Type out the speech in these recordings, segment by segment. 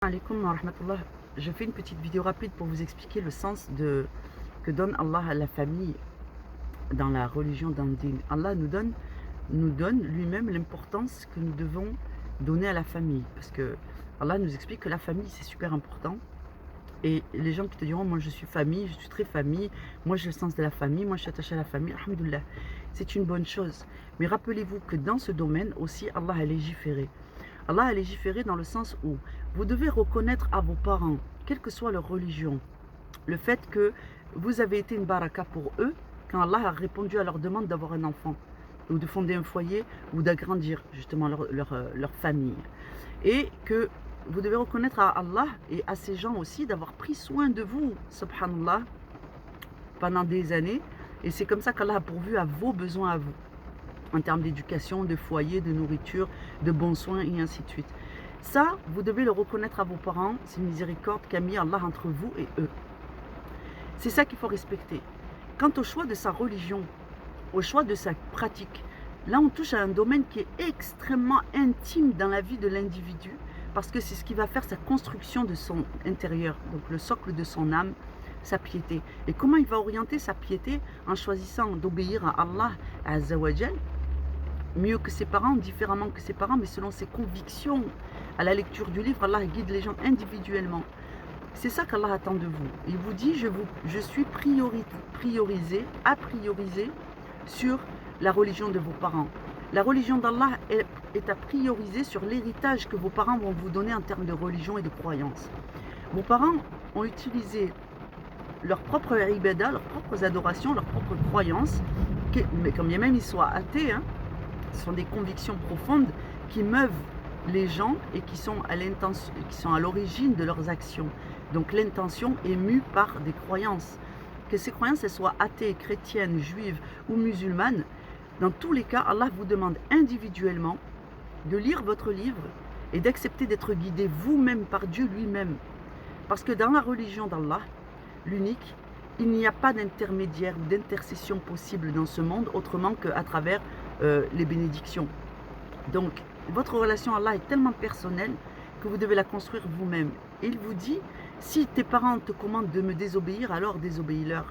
Alaikum wa rahmatullah. Je fais une petite vidéo rapide pour vous expliquer le sens que donne Allah à la famille dans la religion d'Andine. Allah nous donne lui-même l'importance que nous devons donner à la famille. Parce que Allah nous explique que la famille, c'est super important. Et les gens qui te diront, moi je suis famille, je suis très famille, moi j'ai le sens de la famille, moi je suis attaché à la famille, alhamdoulilah, c'est une bonne chose. Mais rappelez-vous que dans ce domaine aussi, Allah a légiféré. Allah a légiféré dans le sens où vous devez reconnaître à vos parents, quelle que soit leur religion, le fait que vous avez été une baraka pour eux quand Allah a répondu à leur demande d'avoir un enfant, ou de fonder un foyer, ou d'agrandir justement leur famille. Et que vous devez reconnaître à Allah et à ces gens aussi d'avoir pris soin de vous, subhanallah, pendant des années. Et c'est comme ça qu'Allah a pourvu à vos besoins à vous, en termes d'éducation, de foyer, de nourriture, de bons soins et ainsi de suite. Ça, vous devez le reconnaître à vos parents, c'est une miséricorde qu'a mis Allah entre vous et eux. C'est ça qu'il faut respecter. Quant au choix de sa religion, au choix de sa pratique, là on touche à un domaine qui est extrêmement intime dans la vie de l'individu, parce que c'est ce qui va faire sa construction de son intérieur, donc le socle de son âme, sa piété. Et comment il va orienter sa piété en choisissant d'obéir à Allah Azza wa Jal, mieux que ses parents, différemment que ses parents, mais selon ses convictions. À la lecture du livre, Allah guide les gens individuellement. C'est ça qu'Allah attend de vous. Il vous dit, je suis priorisé, à prioriser sur la religion de vos parents. La religion d'Allah est à prioriser sur l'héritage que vos parents vont vous donner en termes de religion et de croyance. Vos parents ont utilisé leurs propres ibadah, leurs propres adorations, leurs propres croyances, mais quand bien même ils soient athées, hein, ce sont des convictions profondes qui meuvent les gens et qui sont à l'origine de leurs actions. Donc l'intention est mue par des croyances. Que ces croyances elles soient athées, chrétiennes, juives ou musulmanes, dans tous les cas, Allah vous demande individuellement de lire votre livre et d'accepter d'être guidé vous-même par Dieu lui-même. Parce que dans la religion d'Allah, l'unique, il n'y a pas d'intermédiaire ou d'intercession possible dans ce monde autrement qu'à travers les bénédictions. Donc, votre relation à Allah est tellement personnelle que vous devez la construire vous-même. Et il vous dit, si tes parents te commandent de me désobéir, alors désobéis-leur.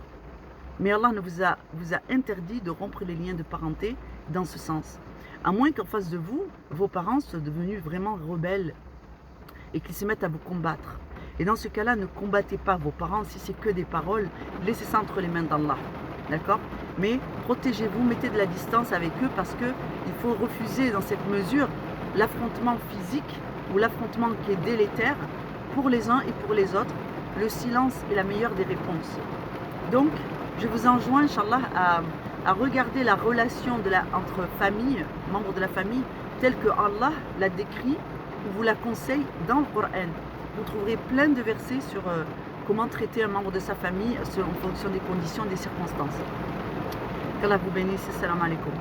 Mais Allah vous a interdit de rompre les liens de parenté dans ce sens. À moins qu'en face de vous, vos parents soient devenus vraiment rebelles et qu'ils se mettent à vous combattre. Et dans ce cas-là, ne combattez pas vos parents si c'est que des paroles. Laissez ça entre les mains d'Allah. D'accord? Mais protégez-vous, mettez de la distance avec eux parce qu'il faut refuser dans cette mesure l'affrontement physique ou l'affrontement qui est délétère pour les uns et pour les autres. Le silence est la meilleure des réponses. Donc, je vous enjoins, Inch'Allah, à regarder la relation entre famille, membres de la famille, telle que Allah l'a décrit ou vous la conseille dans le Coran. Vous trouverez plein de versets sur comment traiter un membre de sa famille en fonction des conditions et des circonstances. Qu'Allah vous bénisse. Salam alaikum.